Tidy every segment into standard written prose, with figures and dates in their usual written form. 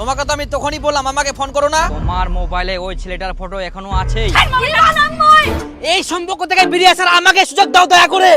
তোমাকে তো আমি তখনই বললাম আমাকে ফোন করো না। তোমার মোবাইলে ওই ছেলেটার ফটো এখনো আছে। এই সম্পর্ক থেকে বেরিয়ে আসার আমাকে সুযোগ দাও দয়া করে।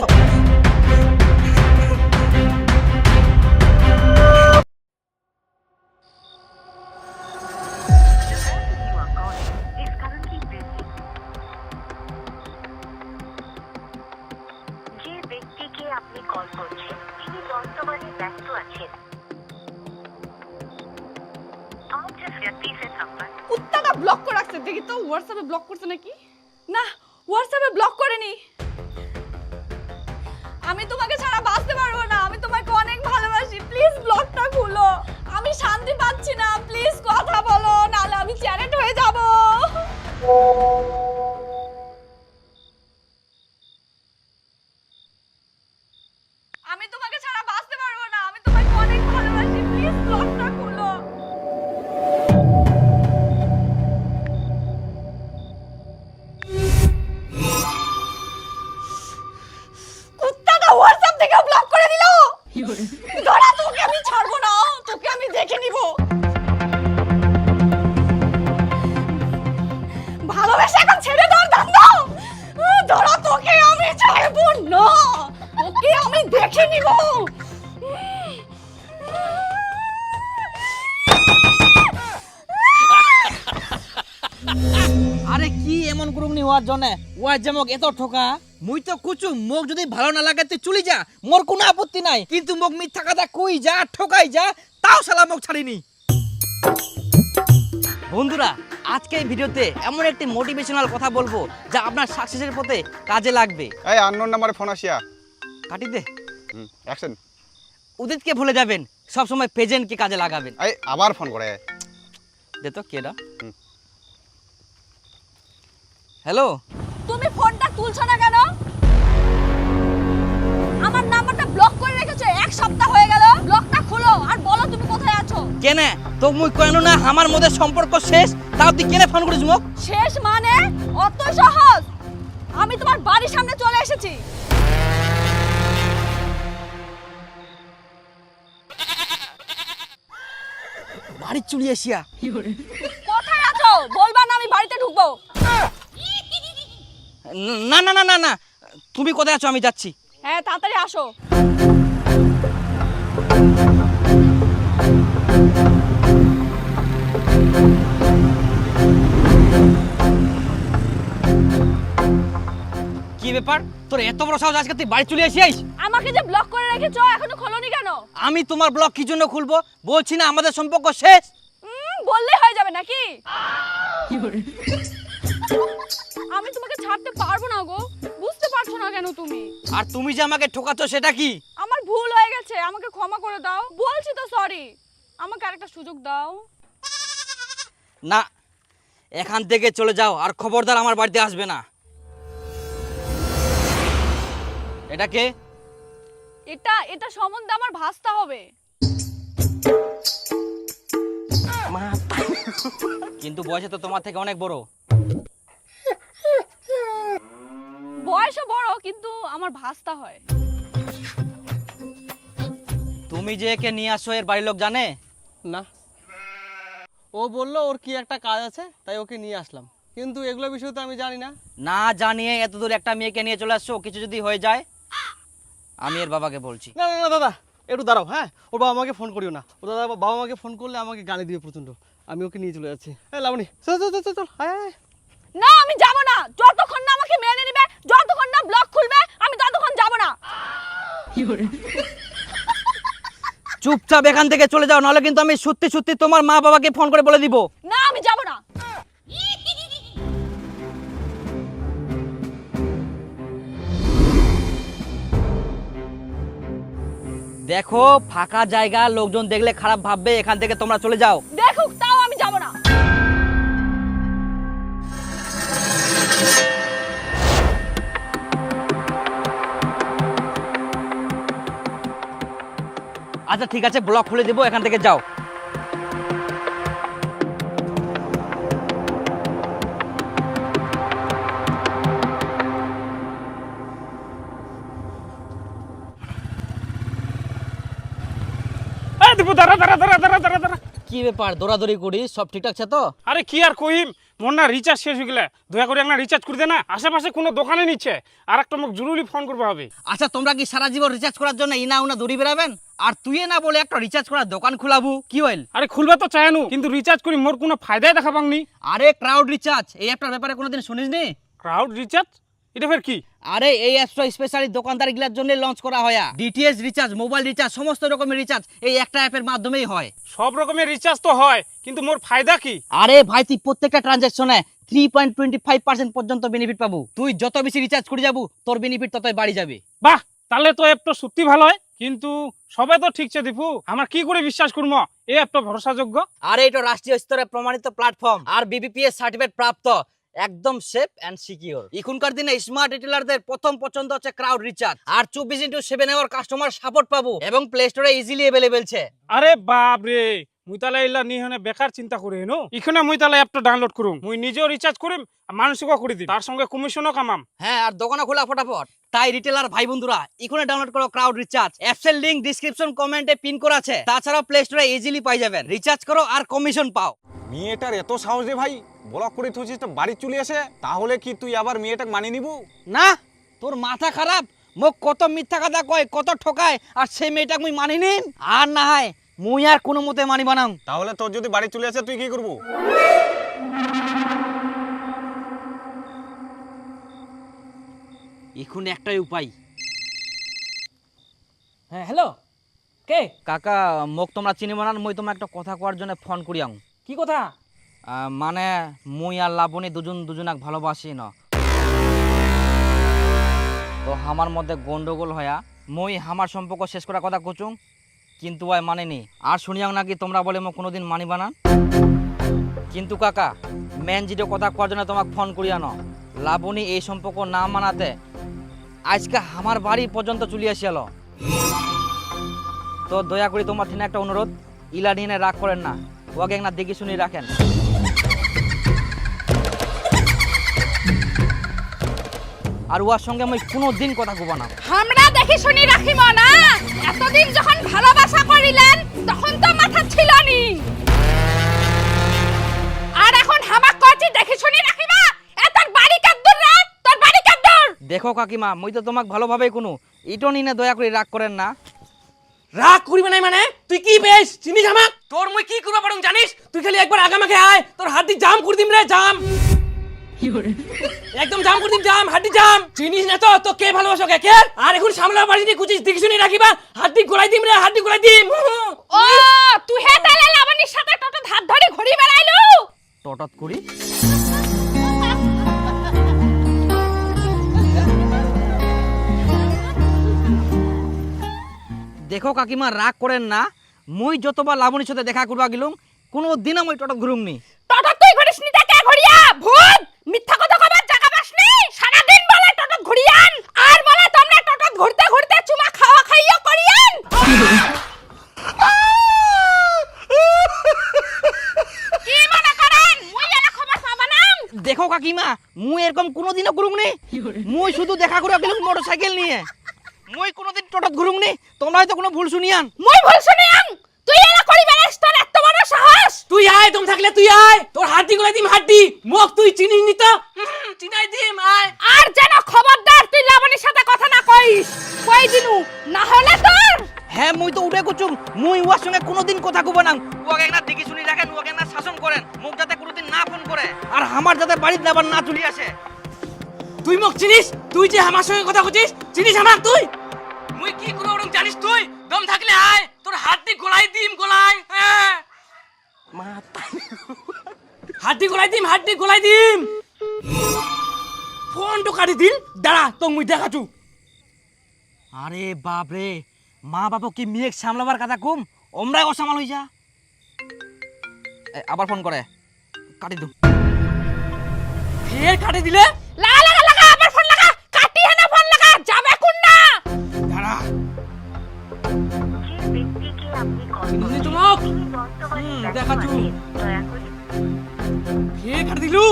কুত্তাটা ব্লক করে রাখছে, দেখি তো হোয়াটসঅ্যাপে ব্লক করছে নাকি। না, হোয়াটসঅ্যাপে ব্লক করেনি। আমি তোমাকে ছাড়া বাঁচতে পারবো না, আমি তোমাকে অনেক ভালোবাসি, প্লিজ ব্লকটা খুলো। আমি শান্তি পাচ্ছি না, প্লিজ কথা বলো, নাহলে আমি চ্যানেট হয়ে যাব। আমি তোমাকে ছাড়া বাঁচতে পারবো না, আমি তোমাকে অনেক ভালোবাসি, প্লিজ ব্লকটা খুলো। কুত্তাটা হোয়াটসঅ্যাপ থেকে ব্লক করে দিল। ধরা, তোকে আমি ছাড়বো না, তোকে আমি দেখে নিব। ভালোবাসা এখন ছেড়ে দেওয়ার ধান্দা। ধরা, তোকে আমি ছাড়বো না, তোকে আমি দেখে নিব। আরে কি এমন করুমনি হওয়ার জন্য ওয়া যেমক এত ঠকা। মুই তো কুচু মোক যদি ভালো না লাগে তুই চলি যা, মোর কোনো আপত্তি নাই, কিন্তু মোক মিথ্যা কথা কই যা, ঠকাই যা, তাও শালা মোক ছাড়িনি। বন্ধুরা, আজকে এই ভিডিওতে এমন একটি মোটিভেশনাল কথা বলবো যা আপনার সাকসেসের পথে কাজে লাগবে। এই আননোন নাম্বারে ফোন আসিয়া কাটি দে। অ্যাকশন। উদিতকে ভুলে যাবেন, সব সময় প্রেজেন্টকে কাজে লাগাবেন। এই আবার ফোন করে দে তো কেডা। হ্যালো, তুমি ফোনটা তুলছো না কেন? আমার নাম্বারটা ব্লক করে রেখেছো, এক সপ্তাহ হয়ে গেল। ব্লকটা খোলো আর বলো তুমি কোথায় আছো। কেনে তো মুই কইনো না আমার মধ্যে সম্পর্ক শেষ, তাও তুই কেনে ফোন করিস মোক? শেষ মানে অত সহজ? আমি তোমার বাড়ির সামনে চলে এসেছি। বাড়ি চুরি এসিয়া। কোথায় আছো বলবা না, আমি বাড়িতে ঢুকবো। না না না না না, তুমি কোথায় আছো আমি যাচ্ছি। হ্যাঁ, তাড়াতাড়ি আসো। কি ব্যাপার তোর এত বড় সাহস, আজকে তুই বাড়ি চলে আসিস? আমাকে যে ব্লক করে রেখেছো এখনো খোলোনি কেন? আমি তোমার ব্লগ কি জন্য খুলবো? বলছি না আমাদের সম্পর্ক শেষ। বললেই হয়ে যাবে নাকি? আমি তোমাকে ছাড়তে পারবো না গো, বুঝতে পারছো না কেন তুমি? আর তুমি যে আমাকে ঠকাচ্ছ সেটা কি? আমার ভুল হয়ে গেছে, আমাকে ক্ষমা করে দাও। বলছি তো সরি, আমাকে আরেকটা সুযোগ দাও। না, এখান থেকে চলে যাও আর খবরদার আমার বাড়িতে আসবে না। এটা কে? এটা সম্বন্ধে আমার ভাসতে হবে। কিন্তু বয়সে তো তোমার থেকে অনেক বড়। বয়সও বড়, কিন্তু আমার ভাসতে হয়। তুমি যে একে নিয়ে আসো এর বাড়ির লোক জানে? না, ও বললো ওর কি একটা কাজ আছে তাই ওকে নিয়ে আসলাম, কিন্তু এগুলো বিষয় তো আমি জানি না। না জানিয়ে এত দূর একটা মেয়েকে নিয়ে চলে আসছো, কিছু যদি হয়ে যায়? আমি এর বাবাকে বলছি। না না না দাদা, একটু দাঁড়াও। হ্যাঁ, ওর বাবা আমাকে ফোন করিও না। ও দাদা বাবা আমাকে ফোন করলে আমাকে গালি দিবে প্রচন্ড। আমি ওকে নিয়ে চলে যাচ্ছি। হ্যাঁ লাবণী, চল চল চল চল, হ্যাঁ। না, আমি যাব না, যতক্ষণ না আমাকে মেনে নেবে, যতক্ষণ না ব্লক খুলবে, আমি ততক্ষণ যাব না। চুপচাপ এখান থেকে চলে যাও, নাহলে কিন্তু আমি সত্যি সত্যি তোমার মা বাবাকে ফোন করে বলে দিব। না, আমি যাব না। দেখো ফাঁকা জায়গা, লোকজন দেখলে খারাপ ভাববে, এখান থেকে তোমরা চলে যাও। দেখুক, তাও আমি যাব না। আচ্ছা ঠিক আছে, ব্লক খুলে দেবো, এখান থেকে যাও। দাঁড়া দাঁড়া দাঁড়া দাঁড়া দাঁড়া দাঁড়া। কি কি ব্যাপার দৌড়াদৌড়ি করি সব ঠিকঠাক আছে তো? আরে কি আর কইম, মোর না রিচার্জ শেষ হয়ে গেলে দয়া করে একটা রিচার্জ করে দে না। আশেপাশে কোনো দোকানে নিচ্ছে, আর একটা মোক জরুরি ফোন করবে হবে। আচ্ছা তোমরা কি সারা জীবন রিচার্জ করার জন্য ইনা উনা দৌড়ি বেড়াবেন? আর তুই না বলে একটা রিচার্জ করার দোকান খুলাবো কি হইল? আরে খুলবে তো চায়নু, কিন্তু রিচার্জ করি মোর কোনো ফায়দাই দেখা পাংনি। আরে ক্রাউড রিচার্জ এই অ্যাপটার ব্যাপারে কোনোদিন শুনিসনি? ক্রাউড রিচার্জ এটা ফের কি? আরে এই অ্যাপটা স্পেশালি দোকানদার গুলার জন্য লঞ্চ করা হয়। ডিটিএইচ রিচার্জ, মোবাইল রিচার্জ, সমস্ত রকমের রিচার্জ এই একটা অ্যাপের মাধ্যমেই হয়। সব রকমের রিচার্জ তো হয়, কিন্তু মোর ফায়দা কি? আরে ভাই তুই প্রত্যেকটা ট্রানজাকশনে 3.25% পর্যন্ত বেনিফিট পাবো। তুই যত বেশি রিচার্জ করে যাবো তোর বেনিফিট ততই বাড়ি যাবে। বাহ, তাহলে তো অ্যাপটা সত্যি ভালো হয়, কিন্তু সবাই তো ঠিকছে দীপু, আমার কি করে বিশ্বাস করবো এই অ্যাপটা ভরসাযোগ্য? আরে এটা রাষ্ট্রীয় স্তরে প্রমাণিত প্ল্যাটফর্ম আর বিবিপিএস সার্টিফিকেট প্রাপ্ত, একদম সেফ এন্ড সিকিউর। এখনকার দিনে স্মার্ট রিটেলারদের প্রথম পছন্দ হচ্ছে ক্রাউড রিচার্জ। আর 24/7 আওয়ার কাস্টমার সাপোর্ট পাবো এবং প্লে স্টোরে ইজিলি अवेलेबल ছে। আরে বাপ রে, মুই তাহলে ইলা নিহনে বেকার চিন্তা করে নো। এখানে মুই তাহলে অ্যাপটা ডাউনলোড করুম, মুই নিজেও রিচার্জ করিম আর মানুষকে করে দিই, তার সঙ্গে কমিশনও কামাম। হ্যাঁ, আর দোকানে খোলা ফটাফট। তাই রিটেলার ভাই বন্ধুরা এখনই ডাউনলোড করো ক্রাউড রিচার্জ। অ্যাপসের লিংক ডেসক্রিপশন কমেন্টে পিন করা আছে। তাছাড়া প্লে স্টোরে ইজিলি পাই যাবেন। রিচার্জ করো আর কমিশন পাও। মেয়েটার এত সাহস রে ভাই, ব্লক করে থুছিস তো বাড়ি চলে আসে, তাহলে কি তুই আবার মেয়েটাকে মানিয়ে নিবু? না, তোর মাথা খারাপ? মোক কত মিথ্যা কথা কয়, কত ঠকায়, আর সেই মেয়েটাকে মুই মানি নিম? আর না হয় মুই আর কোনো মতে মানি বানাম। তাহলে তোর যদি বাড়ি চলে আসে তুই কি করবো? এখন একটাই উপায়। হ্যাঁ হ্যালো, কে? কাকা মোক তোমরা চিনিব না, মুই তোমার একটা কথা কোয়ার জন্য ফোন করি আম। কি কথা? মানে মুই আর লাবণী দুজনাক ভালোবাসি না, তো আমার মধ্যে গন্ডগোল হয়া মুই আমার সম্পর্ক শেষ করার কথা কচুং, কিন্তু ওই মানেনি। আর শুনিয়াং নাকি তোমরা বলে মোক কোনোদিন মানিবা না। কিন্তু কাকা মেন যেটা কথা কোয়ার জন্য তোমাকে ফোন করি আনো, লাবণী এই সম্পর্ক না মানাতে আজকে আমার বাড়ি পর্যন্ত চলে আসিয়াল। তো দয়া করে তোমার থেকে একটা অনুরোধ, ইলা নিয়ে রাগ করেন না, ওকে না দেখে শুনি রাখেন। আর ওর সঙ্গে আমি কোনোদিন কথা কব না। আমরা দেখি শুনি রাখিব না? এতদিন যখন ভালোবাসা করিলেন তখন তো মাথা ছিল নি, আর এখন হামাক কইছি দেখি শুনি রাখিবা? এ তোর বাড়ি কাদ্দুর রে, তোর বাড়ি কাদ্দুর। দেখো কাকিমা, মুই তো তোমাকে ভালোভাবেই কোনো ইটো নিনে দয়া করে রাগ করেন না। রাগ করবি নাই মানে? তুই কি বেশ চিনিস আমাক? তোর মুই কি করবা পারুম জানিস? তুই খালি একবার আগামাকে আয়, তোর হাড্ডি জাম করে দিম রে, জাম। একদম জাম করে দিম, জাম, হাড্ডি জাম। চিনিস না তো তো কে ভালোবাসো কে কে? আর এখন সামলা বাড়ি দিয়ে কুচিস দেখি শুনি রাখিবা, হাড্ডি গোলাই দিম রে, হাড্ডি গোলাই দিম। ও তুই হে তালে লাবণীর সাথে টোটো হাত ধরে ঘুরি বেড়াইলু? টটত করি দেখো কাকিমা, রাগ করেন না। মুই যতবার লাবণীর সাথে দেখা করবা গেলুম কোনো দিনও মুই টটত ঘুরুমনি। টোটো তুই ঘুরিস নি, কে ঘুরিয়া? ভূত মিথ্যা কথা কবার জায়গা পাসনি? সারা দিন বলে টোটো ঘুরিয়ান, আর বলে তোমরা টোটো ঘুরতে ঘুরতে চুমা খাওয়া খাইয়া করিয়ান। কি মনে করেন মুই এলা খবর পাবা না? দেখো কাকিমা, মুই এরকম কোনোদিনও ঘুরুমনি। মুই শুধু দেখা করে গেলুম মোটরসাইকেল নিয়ে, মুই কোনোদিন টটত ঘুরুমনি। তোমরা হয়তো কোনো ভুল শুনিয়ান। মুই ভুল শুনিয়াং? তুই এলা করি বেড়াস, তোর এত বড় সাহস? তুই আয়, তুমি থাকলে তুই আয়, তোর হাড্ডি গোলাই দিম, হাড্ডি। মুখ তুই চিনিস নি তো? চিনাই দিম, আয়। আর যেন খবরদার তুই লাবণীর সাথে কথা না কইস, কই দিনু, না হলে তোর। হ্যাঁ, মুই তো উঠে কুচুম, মুই ওর সঙ্গে কোনোদিন কথা কব না। ওকে না দেখি শুনি রাখেন, ওকে না শাসন করেন, মুখ যাতে কোনোদিন না ফোন করে, আর আমার যাতে বাড়িতে আবার না চলে আসে। তুই মুখ চিনিস? তুই যে আমার সঙ্গে কথা কইছিস, চিনিস আমাক তুই? মুই কি করব ওরম জানিস তুই? দম থাকলে আয়, তোর হাড্ডি গোলাই দিম, গোলাই। হ্যাঁ হাড্ডি গোলাই দিম, হাড্ডি গোলাই দিম। ফোন তো কাটি দিল, দাঁড়া তো মুই দেখাচু। আরে বাপ রে, মা বাবা কি মেয়ে সামলাবার কথা কম, ওমরাই অসামাল হই যা। আবার ফোন করে, কাটি দু। ফের কাটি দিলে? লাগা লাগা লাগা, আবার ফোন লাগা, কাটি হেনা ফোন লাগা, যাবে কোন না। দাঁড়া চিনি চুমক, দেখাচু। ফের কাটি দিলু।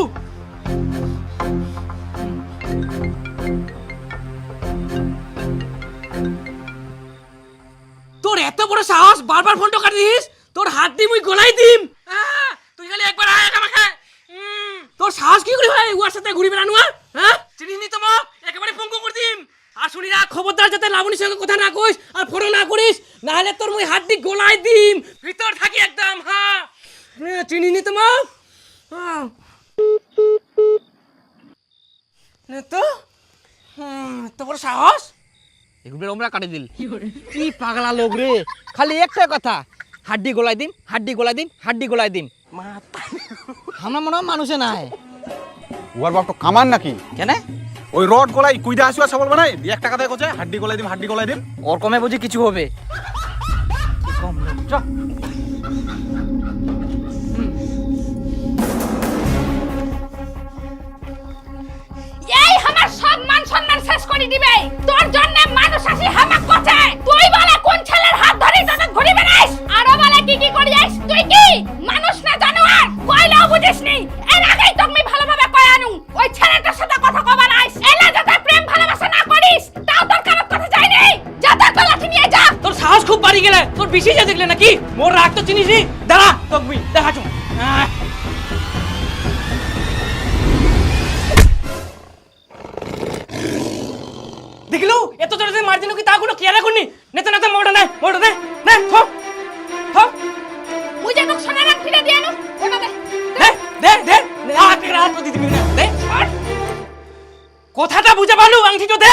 তোর এত বড় সাহস, বারবার ফোনটা কাটি দিস? তোর হাড্ডি মুই গলাই দিম তুই খালি একবার আয় আমাকে তোর সাহস কি করে হয় ওর সাথে ঘুরি বেড়ানো হ্যাঁ চিনিস নি তোমার একেবারে পঙ্গু করে দিম আর শুনি না খবরদার যাতে লাবণীর সঙ্গে কথা না কইস আর ফোন না করিস না হলে তোর মুই হাড্ডি গলাই দিম ভিতর থাকি একদম হ্যাঁ চিনিস নি তোমার তো তো বড় সাহস এগুলো আমরা কাটি দিল কি পাগলা লোক রে খালি একটা কথা হাড্ডি গলাই দিম হাড্ডি গলাই দিম হাড্ডি গলাই দিম আমরা মনে হয় মানুষে নাই ওর বাপ তো কামান নাকি কেন ওই রড গলাই কুইদা আসুয়া সবল বানাই 1 টাকা দেয় কোচে হাড্ডি গলাই দিম হাড্ডি গলাই দিম ওর কমে বুঝি কিছু হবে কি কম লোক চ এই আমার সব মান সম্মান শেষ করে দিবে তোর জন্য মানুষ আসি হামাক করছে তুই বলে কোন ছেলের হাত ধরে তোকে ঘুরি বেড়াইস আরো বলে কি কি করিস তুই কি মানুষ না জানোয়ার কইলাও বুঝিস নি এর আগেই তুমি ভালোভাবে কই আনু ওই ছেলেটার সাথে কথা কবা নাইস এলা যাতে প্রেম ভালোবাসা না করিস তাও তোর কারোর কথা যাই নেই যা তোর লাঠি নিয়ে যা তোর সাহস খুব বাড়ি গেলে তোর বেশি যা দেখলে নাকি মোর রাগ তো চিনিস নি দাঁড়া তোক মুই দেখাচু দেখলু এত জোরে মার দিল কি তা কোনো কেয়ার করনি নেতা নেতা মোড়া নে নে থপ থপ মুই যেন সোনা রাখ ফিরে দিয়ে আনু ওটা দে দে হাত থেকে হাত প্রতি দিবি না দে কথাটা বুঝে পারলু আংটি তো দে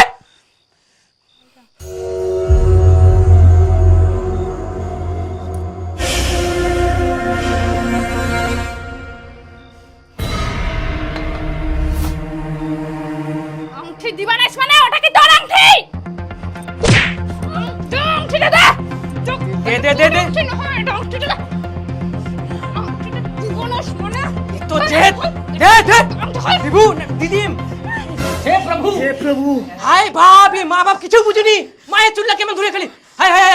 আংটি দিবা নাইস মানে ওটা কি তোর আংটি আংটি দে দে আংটি না হয় এটা আংটি দে আংটিটা দিবনাস মানে তো জেদ দে দিবু দিদিম হে প্রভু হায় বাপ রে মা বাপ কিছু বুঝিনি মায়ের চুল্লা কেমন ধরে খালি হায় হায়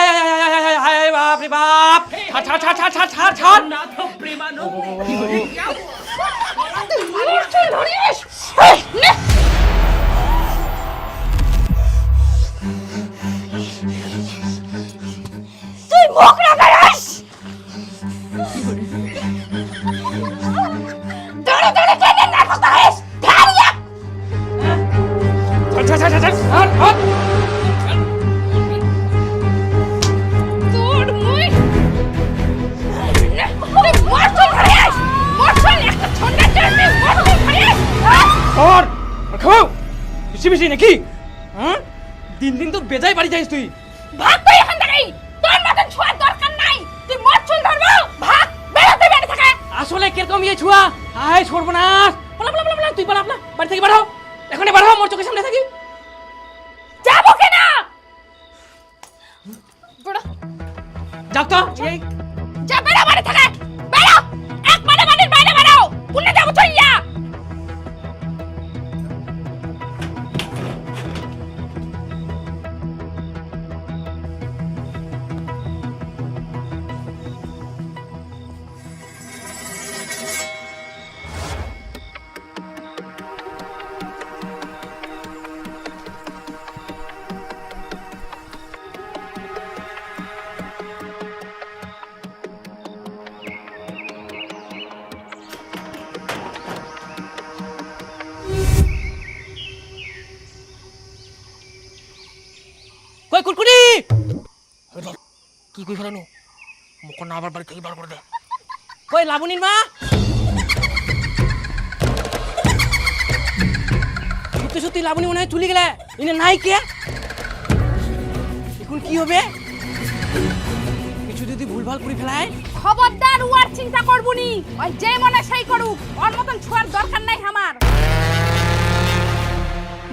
হায় হায় বাপ রে বাপ ছাড় না তো প্রেমানো তুই ধরিস নে তুই মুখ লাগাইস দড়ে কেন না করছিস ধারিয়া ছাড় তোর মুই তুই মরছল ধরিস মরছল একটা ছোট্ট জন্য মরছল ধরিস और খাও বেশি নাকি হ্যাঁ দিন তো বেজায় বাড়ি যাইস তুই ভাগ তুই এখান থেকে তোর মতন ছোঁয়ার দরকার নাই তুই মরছল ধরবো ভাগ বেরোতে বেরোতে থাকে আসলে কিরকম ইয়ে ছুয়া হায় সর্বনাশ বলা তুই বলা বাড়ি থেকে বাড়াও এখানে বাড়াও মোর চোখের সামনে থাকি যাবো কেনা বড় যাও তো এই যা বেরো বাড়ি থেকে বেরো এক মানে বাড়ির বাইরে বেরো পুনে যাবো চইয়া কই কুরকুরি কি কই ফেলানো মুখ না আবার বাড়ি থেকে বার করে দে কই লাবণীর মা সত্যি লাবণী মনে হয় চলে গেলে ইনে নাই কে এখন কি হবে কিছু যদি ভুলভাল করে ফেলায় খবরদার উয়ার চিন্তা করবুনি ওই যে মনে সেই করুক ওর মতন ছোঁয়ার দরকার নাই আমার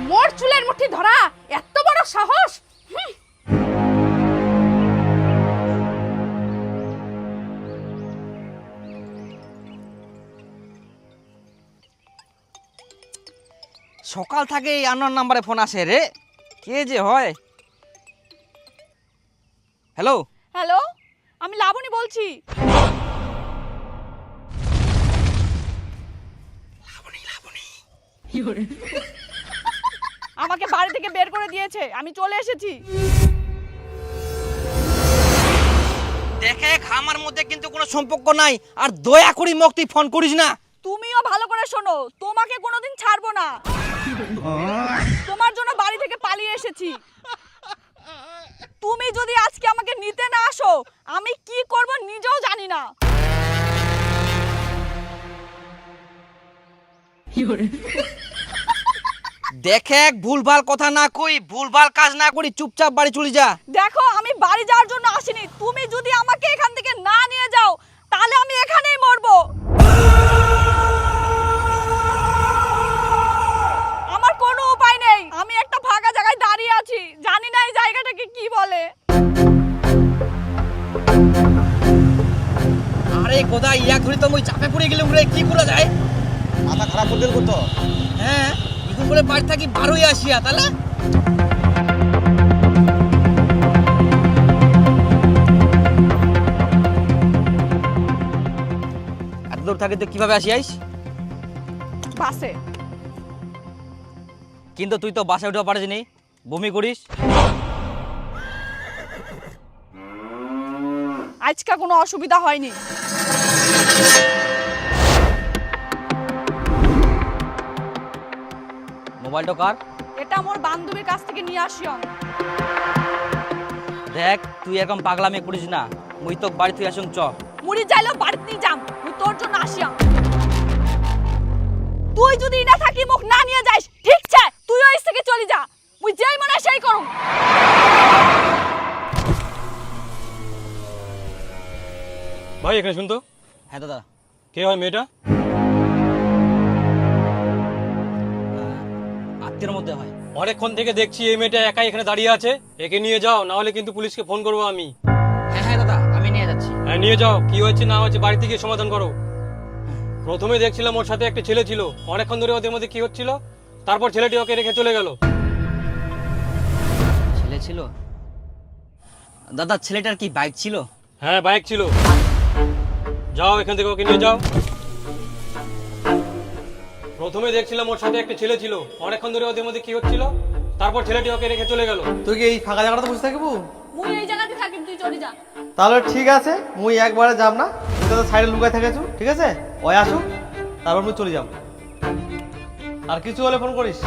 মোর চুলের মুঠি ধরা এত বড় সাহস সকাল থেকে এই আননোন নাম্বারে ফোন আসে রে কে যে হয় হ্যালো হ্যালো আমি লাবণী বলছি আমাকে বাড়ি থেকে বের করে দিয়েছে আমি চলে এসেছি দেখে আমার মধ্যে কিন্তু কোনো সম্পর্ক নাই, আর দয়া করি মোক তুই ফোন করিস না। তুমিও ভালো করে শোনো, তোমাকে কোনোদিন ছাড়বো না। তোমার জন্য বাড়ি থেকে পালিয়ে এসেছি। তুমি যদি আজকে আমাকে নিতে না আসো, আমি কি করব নিজেও জানি না। দেখে ভুলভাল কথা না কই, ভুলভাল কাজ না করি, চুপচাপ বাড়ি চলে যা। দেখো আমি বাড়ি যাওয়ার জন্য আসিনি, তুমি যদি আমাকে এখান থেকে না নিয়ে যাও তাহলে আমি এখানেই মরবো। আমার কোনো উপায় নেই, আমি একটা ফাঁকা জায়গায় দাঁড়িয়ে আছি, জানি না এই জায়গাটাকে কি বলে। আরে কোদা ইয়া ঘুরি তো মই চাপে পড়ে গেলাম রে, কি করা যায়? মাথা খারাপ করে দিল তো। হ্যাঁ এখন বলে বাড়ি থাকি বারোই আসিয়া, তাহলে এত দূর থাকি তো কিভাবে আসিয়াইস? বাসে। কিন্তু তুই তো বাসে উঠে পারিস নি, বমি করিস। আজকে কোনো অসুবিধা হয়নি। মোবাইলটা কার? এটা আমার বান্ধবীর কাছ থেকে নিয়ে আসিও। দেখ তুই এরকম পাগলামি করিস না, মুই তো বাড়ি তুই আসুন চ। মুড়ি যাইলেও বাড়িতে নিয়ে যাম, মুই তোর জন্য আসিয়াম। তুই যদি না থাকি মুখ না নিয়ে যাইস, ঠিক আছে তুইও এস থেকে চলে যা, মুই যেই মনে হয় সেই করুম। ভাই এখানে শুন তো, হ্যাঁ দাদা। কে হয় মেয়েটা? আত্মীয়ের মধ্যে হয়। অনেকক্ষণ থেকে দেখছি এই মেয়েটা একাই এখানে দাঁড়িয়ে আছে, একে নিয়ে যাও, না হলে কিন্তু পুলিশকে ফোন করবো আমি। হ্যাঁ হ্যাঁ দাদা, আমি নিয়ে যাচ্ছি। হ্যাঁ নিয়ে যাও, কি হচ্ছে না হচ্ছে বাড়িতে গিয়ে সমাধান করো। প্রথমে দেখছিলাম ওর সাথে একটা ছেলে ছিল, অনেকক্ষণ ধরে ওদের মধ্যে কি হচ্ছিল, তারপর ছেলেটি ওকে রেখে চলে গেল। ছেলে ছিল? দাদা ছেলেটার কি বাইক ছিল? হ্যাঁ বাইক ছিল। যাও এখান থেকে ওকে নিয়ে যাও। প্রথমে দেখছিলাম ওর সাথে একটা ছেলে ছিল, অনেকক্ষণ ধরে ওদের মধ্যে কি হচ্ছিল, তারপর ছেলেটি ওকে রেখে চলে গেল। তুই কি এই ফাঁকা জায়গাটাতে বসে থাকবো? মুই এই জায়গাতে থাকি, তুই চলে যা। তাহলে ঠিক আছে, মুই একবারে যাব না, তুই তো সাইডে লুকাই থাকেছু, ঠিক আছে? ওই আসুক, তারপর মুই চলে যাব। আর কিছু হলে ফোন করিস।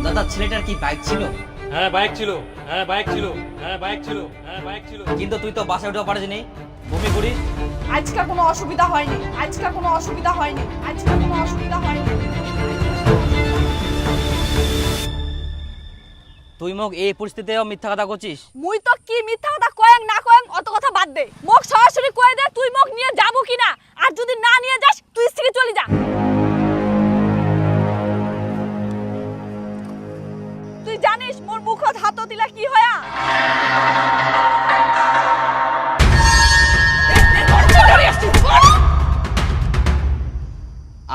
দাদা ছেলেটার কি বাইক ছিল? হ্যাঁ বাইক ছিল, হ্যাঁ বাইক ছিল, হ্যাঁ বাইক ছিল, হ্যাঁ বাইক ছিল। কিন্তু তুই তো বাসে উঠে পারিস নি, বমি করিস। আজকে কোনো অসুবিধা হয়নি, আজকে কোনো অসুবিধা হয়নি, আজকে কোনো অসুবিধা হয়নি। তুই মোক এই পরিস্থিতিতেও মিথ্যা কথা করছিস? মুই তো কি মিথ্যা কথা কয়েং না কয়েং অত কথা বাদ দে, মোক সরাসরি কয়ে দে তুই মোক নিয়ে যাবো কিনা, আর যদি না নিয়ে যাস তুই থেকে চলে যা। তুই জানিস মোর মুখত হাত দিলা কি হয়া?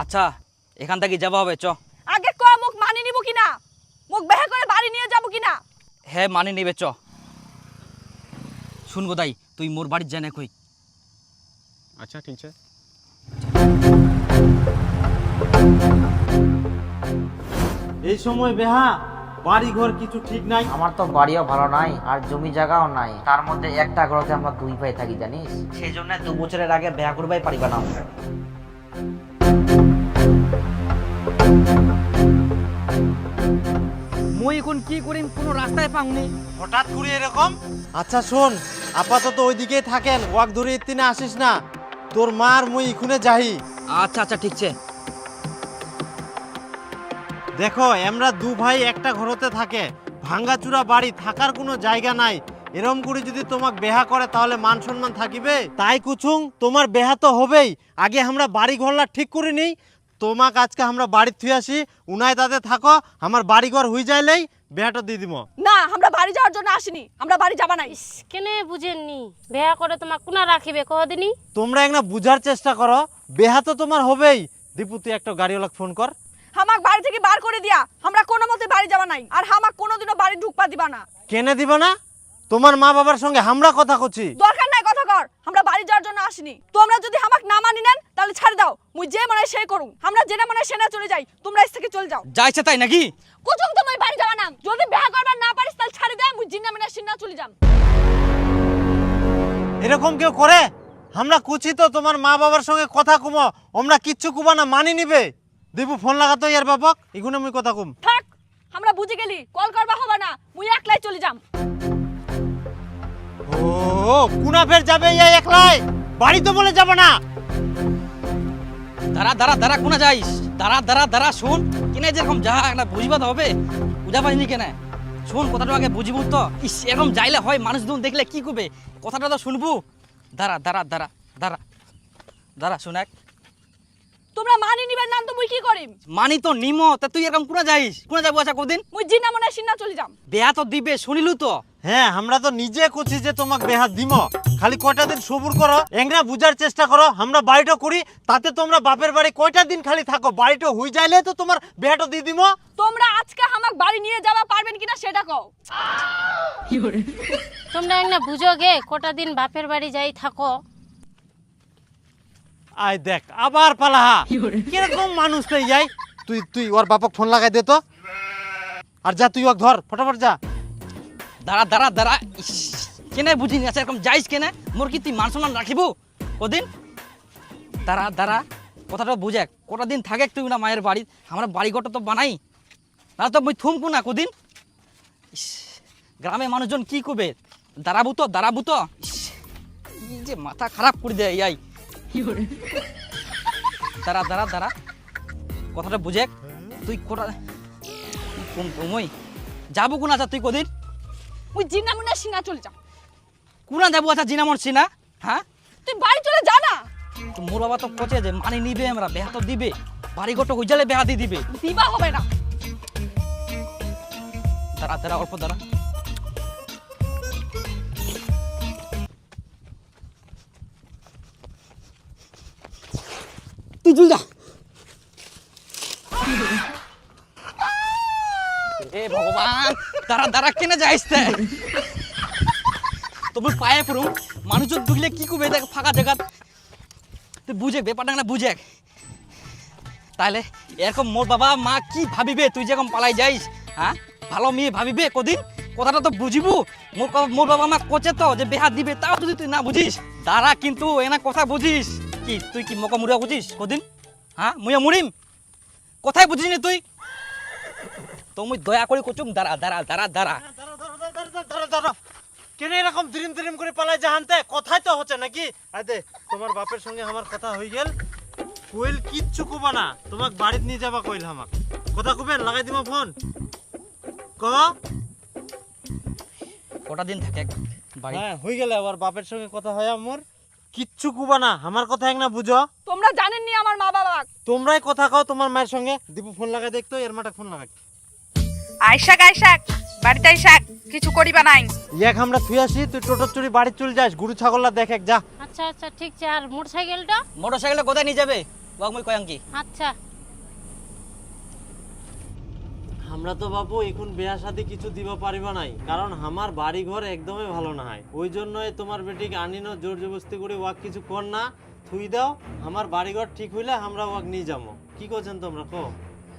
আচ্ছা এখান থেকে যাওয়া হবে, চ। আগে ক মোক মানি নিব কিনা, মোক বেহা করে বাড়ি নিয়ে যাবো কিনা। হ্যাঁ মানে নিবে, চ। শুন গোদাই, তুই মোর বাড়ির জানে কই। আচ্ছা ঠিক আছে। এই সময় বেহা বাড়ি ঘর কিছু ঠিক নাই। আমার তো বাড়িও ভালো নাই আর জমি জায়গাও নাই, তার মধ্যে একটা ঘরতে আমরা দুই ভাই থাকি জানিস, সেই জন্য 2 বছরের আগে বিয়া করবাই পারিবা না। মই এখন কি করিম, কোনো রাস্তায় পাওনি। হঠাৎ করে এরকম? আচ্ছা শোন, আপাতত ওইদিকেই থাকেন, ওয়াক ধরে ইতিনে আসিস না, তোর মার মুই ইখুনে যাহি। আচ্ছা আচ্ছা ঠিক আছে। দেখো আমরা 2 ভাই একটা ঘরতে থাকে, ভাঙ্গাচুরা বাড়ি, থাকার কোনো জায়গা নাই, এরম করে যদি তোমাক বেহা করে তাহলে মান সম্মান থাকিবে? তাই কুছুং তোমার বেহা তো হবেই, আগে আমরা বাড়ি ঘরলা ঠিক করে নিই। তোমাক আজকে আমরা বাড়ি থুই আসি, উনাই তাতে থাকো, আমার বাড়ি ঘর হয়ে যাইলেই বেহাটা দিয়ে দিব। না আমরা বাড়ি যাওয়ার জন্য আসিনি, আমরা বাড়ি যাবা নাই। কেনে বুঝেননি, বেহা করে তোমার কোনা রাখিবে কদিনই? তোমরা একটা বুঝার চেষ্টা করো, বেহা তো তোমার হবেই। দীপু তুই একটা গাড়িওয়ালা ফোন কর। হামাক বাড়ি থেকে বার করে দিয়া, আমরা কোনো মতে বাড়ি যাবা নাই, আর হামাক কোনোদিনও বাড়ি ঢুকপা দিবা না। কেনে দিবা না? তোমার মা বাবার সঙ্গে আমরা কথা করছি। দরকার নাই কথা কর, আমরা বাড়ি যাওয়ার জন্য আসিনি। তোমরা যদি হামাক না মানি নেন তাহলে ছাড় দাও, মুই যে মনে হয় সেই করুম, আমরা যেটা মনে হয় সেনা চলে যাই, তোমরা এস থেকে চলে যাও। যাইছে তাই নাকি? কুচুং তুমি বাড়ি যাবা না, যদি বিয়া করবার না পারিস তাহলে ছাড়ি দে, মুই জিন্না মিনা সিন্না চলে যাম। এরকম কেউ করে? আমরা কুছি তো তোমার মা বাবার সঙ্গে কথা কুমো, আমরা কিচ্ছু কুবা না, মানি নিবে। দিবু ফোন লাগাতো ইয়ার বাপক, এগুলো মুই কথা কুম। থাক, আমরা বুঝে গেলি, কল করবা হবে না, মুই একলাই চলে যাম। ও কুনা ফের যাবে ইয়া একলাই? বাড়ি তো বলে যাব না। দাঁড়া দাঁড়া দাঁড়া, কোনা যাইস? দাঁড়া দাঁড়া দাঁড়া, শোন কিনে যেরকম যা একটা বুঝবা তো হবে, বুঝা পারিনি কেন? শোন কথাটা আগে বুঝবো তো। ইস, এরকম যাইলে হয়? মানুষ দুন দেখলে কি করবে, কথাটা তো শুনবো। দাঁড়া দাঁড়া দাঁড়া দাঁড়া দাঁড়া, শোন এক। তোমরা মানি নিবার নাম তো মুই কি করিম? মানি তো নিমো, তা তুই এরকম কোনা যাইস? কোনা যাবো আচ্ছা কদিন? মুই জিনা মনে সিনা চলে যাম। বেয়া তো দিবে, শুনিলু তো। হ্যাঁ, আমরা তো নিজে কুছি যে তোমাকে বেহাত দিম, খালি কয়টা দিন সবুর করো, এংরা বুঝার চেষ্টা করো। আমরা বাড়িটা করি, তাতে তোমরা বাপের বাড়ি কয়টা দিন খালি থাকো, বাড়িটা হই যাইলে তো তোমার বেহাটা দিয়ে দিম। তোমরা আজকে আমাক বাড়ি নিয়ে যাবা পারবেন কিনা সেটা কও। তোমরা একটা বুঝো গে কটা দিন বাপের বাড়ি যাই থাকো। আয় দেখ আবার পালাহা, কিরকম মানুষ তো যাই। তুই তুই ওর বাপক ফোন লাগাই দে তো, আর যা তুই ওকে ধর, ফটাফট যা। দাঁড়া দাঁড়া দাঁড়া, ইস, কেনে বুঝিনি আচ্ছা এরকম যাইস কেনে? মোর কি তুই মান সম্মান রাখিব কদিন? দাঁড়া দাঁড়া, কথাটা বুঝে, কটা দিন থাকে তুই না মায়ের বাড়ি, আমরা বাড়িঘরটা তো বানাই না, তো মুই থুমকু না কদিন। ইস, গ্রামে মানুষজন কি করবে? দাঁড়াবো তো দাঁড়াবো তো। ইস, কি যে মাথা খারাপ করে দেয় ইয়াই। দাঁড়া দাঁড়া দাঁড়া, কথাটা বুঝে, তুই কটা মই যাবো কোন আচ্ছা তুই কদিন? মুই জিনা মনে সিনা চলে যাম। কোনা যাবো আচ্ছা জিনামন সিনা? হ্যাঁ, তুই বাড়ি চলে যা না। তো মোর বাবা তো কচে যে মানি নিবে, আমরা বেহা তো দিবে, বাড়ি ঘরটা হয়ে যালে বেহা দিয়ে দিবে। দিবা হবে না। দাঁড়া দাঁড়া অল্প দাঁড়া। তুই চল যা। এ ভগবান, দাঁড়া দাঁড়া, কেনে যাইস তে? তবু পায়ে পড়ুম, মানুষজন ঢুকলে কি করবে দেখ ফাঁকা জায়গা। তুই বুঝে ব্যাপারটা না বুঝে, তাহলে এরকম মোর বাবা মা কি ভাবিবে তুই যেরকম পালাই যাইস? হ্যাঁ, ভালো মেয়ে ভাবিবে কদিন, কথাটা তো বুঝিবু। মোর বাবা মা কোচে তো যে বেহা দিবে, তাও যদি তুই না বুঝিস। দাঁড়া কিন্তু এনা কথা বুঝিস কি? তুই কি মকা মুড়া বুঝিস কদিন? হ্যাঁ, মুইয়া মুড়িম, কোথায় বুঝিস নি তুই? তো মুই দয়া করে কোচুম, দাঁড়া দাঁড়া দাঁড়া দাঁড়া। কেন এরকম দিরিম দিরিম করে পালাই জাহানতে? কথাই তো হচ্ছে নাকি? আদে তোমার বাপের সঙ্গে আমার কথা হয়ে গেল, কইল কিচ্ছু কুবা না, তোমাকে বাড়িতে নিয়ে যাবা কইল। আমাক কথা কুবেন, লাগাই দিমা ফোন। ক কটা দিন থাকে বাড়ি? হ্যাঁ হয়ে গেলে আবার বাপের সঙ্গে কথা হয় আমার, কিচ্ছু কুবা না, আমার কথা এক না বুঝো। তোমরা জানেননি আমার মা বাবা। তোমরাই কথা কও তোমার মায়ের সঙ্গে। দীপু ফোন লাগাই দেখতো, এর মাটা ফোন লাগাই। আইসাক আইসাক, বাড়িতে আইসাক, কিছু করিবা নাই। এক আমরা থুই আসি, তুই টোটোর চুরি বাড়ি চলে যাস, গরু ছাগলরা দেখ যা। আচ্ছা আচ্ছা ঠিক আছে। আর মোটরসাইকেলটা? মোটরসাইকেলটা কোথায় নিয়ে যাবে? ওয়াক মুই কয়াং কি? আচ্ছা। আমরা তো বাবু এখন বিয়া শাদি কিছু দিবা পারিবা নাই, কারণ আমার বাড়ি ঘর একদমই ভালো না হয়। ওই জন্যই তোমার বেটিকে আনিনো, জোর জবরদস্তি করে ওয়াক কিছু কর না, থুই দাও। আমার বাড়ি ঘর ঠিক হইলে আমরা ওয়াক নিয়ে যাবো। কি করছেন তোমরা? কো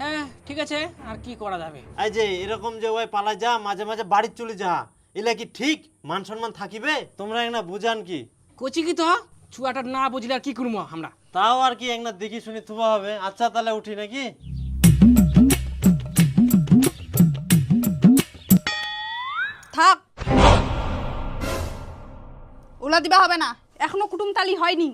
হ্যাঁ ঠিক আছে, আর কি করা যাবে? এই যে এরকম যে ওই পালা যা, মাঝে মাঝে বাড়ি চলে যা, এলা কি ঠিক মান সম্মান থাকিবে? তোমরা একটা বুঝান কি? কচি কি তো ছুয়াটা না বুঝলে আর কি করবো আমরা? তাও আর কি একটা দেখি শুনি থুবা হবে। আচ্ছা তাহলে উঠি নাকি? থাক, ওলা দিবা হবে না, এখনো কুটুম তালি হয়নি।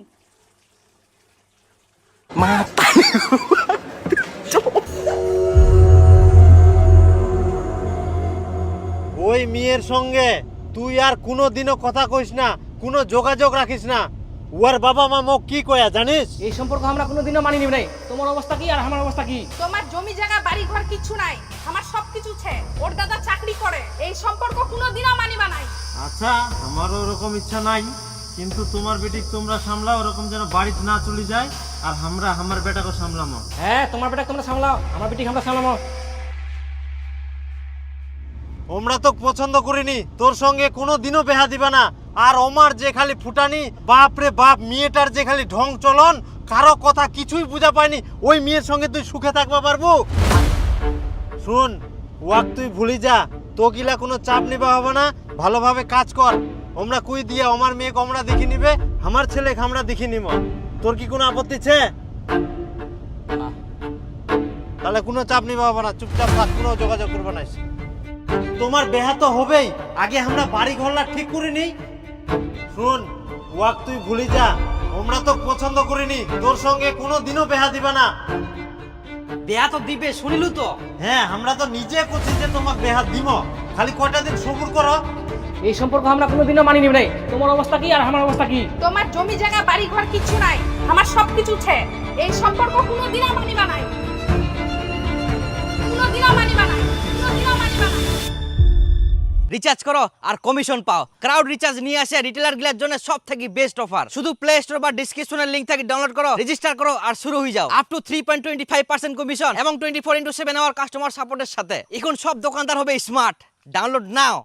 ওই মেয়ের সঙ্গে তুই আর কোনো দিনও কথা কইস না, কোনো যোগাযোগ রাখিস না। ওর বাবা মা মোক কি কয়া জানিস? এই সম্পর্ক আমরা কোনোদিনও মানি নিব নাই। তোমার অবস্থা কি আর আমার অবস্থা কি? তোমার জমি জায়গা বাড়ি ঘর কিছু নাই, আমার সব কিছু ছে। ওর দাদা চাকরি করে, এই সম্পর্ক কোনোদিনও মানিবা নাই। আচ্ছা আমারও ওরকম ইচ্ছা নাই, কিন্তু তোমার বেটিক তোমরা সামলাও, ওরকম যেন বাড়িতে না চলে যায়, আর আমরা আমার বেটাকে সামলামো। হ্যাঁ, তোমার বেটা তোমরা সামলাও, আমার বেটি আমরা সামলামো। আমরা তো পছন্দ করিনি, তোর সঙ্গে কোনো দিনও বেহা দিবা না। আর আমার যে খালি ফুটানি, বাপ রে বাপ, মেয়েটার যে খালি ঢং চলন, কারো কথা কিছুই বুঝা পাইনি। ওই মেয়ের সঙ্গে তুই সুখে থাকবা পারবো? শুন, ওয়াক তুই ভুলি যা, তো গিলা কোনো চাপ নিবা হবে না, ভালোভাবে কাজ কর। আমরা কুই দিয়ে আমার মেয়েকে আমরা দেখি নিবে, আমার ছেলেকে আমরা দেখি নিব। তোর কি কোনো আপত্তি আছে? তাহলে কোনো চাপ নিবা হবে না, চুপচাপ থাক, কোনো যোগাযোগ করবে না। তোমার বেহা তো হবেই, আগে আমরা বাড়ি ঘরলা ঠিক করে নিই। শুন ওয়াক, তুই ভুলি যা, আমরা তো পছন্দ করিনি, তোর সঙ্গে কোনো দিনও বেহা দিবা না। বেয়া তো দিবে, শুনিলু তো। হ্যাঁ, আমরা তো নিজে করছি যে তোমাকে বেহা দিব, খালি কয়টা দিন সবুর করো। এই সম্পর্ক আমরা কোনোদিনও মানি নিব নাই। তোমার অবস্থা কি আর আমার অবস্থা কি? তোমার জমি জায়গা বাড়ি ঘর কিছু নাই, আমার সব কিছু আছে। এই সম্পর্ক কোনোদিনও মানিবা নাই, কোনোদিনও মানিবা নাই, কোনোদিনও মানিবা নাই। রিচার্জ করো আর কমিশন পাও। ক্রাউড রিচার্জ নিয়ে আসে রিটেলার গুলোর জন্য সব থেকে বেস্ট অফার। শুধু প্লে স্টোর বা ডেসক্রিপশনের লিংক থেকে ডাউনলোড করো, রেজিস্টার করো আর শুরু হয়ে যাও। আপ টু 3.25% কমিশন এবং 24/7 আওয়ার কাস্টমার সাপোর্টের সাথে। এখন সব দোকানদার হবে স্মার্ট। ডাউনলোড নাও।